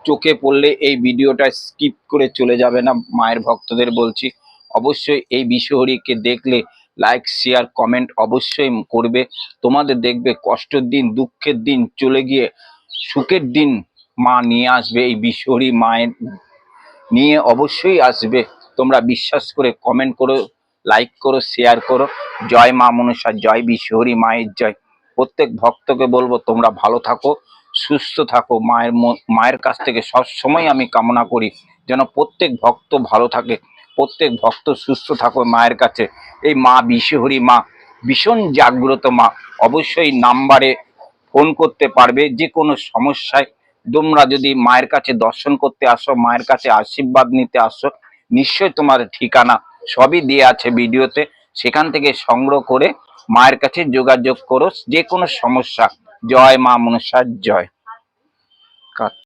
চোখে পড়লে এই ভিডিওটা স্কিপ করে চলে যাবে না। মায়ের ভক্তদের বলছি, অবশ্যই এই বিশ্বহরিকে দেখলে লাইক শেয়ার কমেন্ট অবশ্যই করবে। তোমাদের দেখবে কষ্টের দিন দুঃখের দিন চলে গিয়ে সুখের দিন মা নিয়ে আসবে। এই বিশ্বহরি মায়ের নিয়ে অবশ্যই আসবে। তোমরা বিশ্বাস করে কমেন্ট করো, লাইক করো, শেয়ার করো। জয় মা মনসা, জয় বিশ্বহরি মায়ের জয়। প্রত্যেক ভক্তকে বলবো তোমরা ভালো থাকো, সুস্থ থাকো। মায়ের কাছ থেকে সব সময় আমি কামনা করি যেন প্রত্যেক ভক্ত ভালো থাকে, প্রত্যেক ভক্ত সুস্থ থাকো মায়ের কাছে। এই মা বিশ্বহরি মা ভীষণ জাগ্রত মা। অবশ্যই নাম্বারে ফোন করতে পারবে যে কোনো সমস্যায়। তোমরা যদি মায়ের কাছে দর্শন করতে আসো, মায়ের কাছে আশীর্বাদ নিতে আসো, নিশ্চয় তোমার ঠিকানা সবই দেওয়া আছে ভিডিওতে, সেখান থেকে সংগ্রহ করে মায়ের কাছে যোগাযোগ করো যে কোনো সমস্যা। জয় মা মনসা জয়।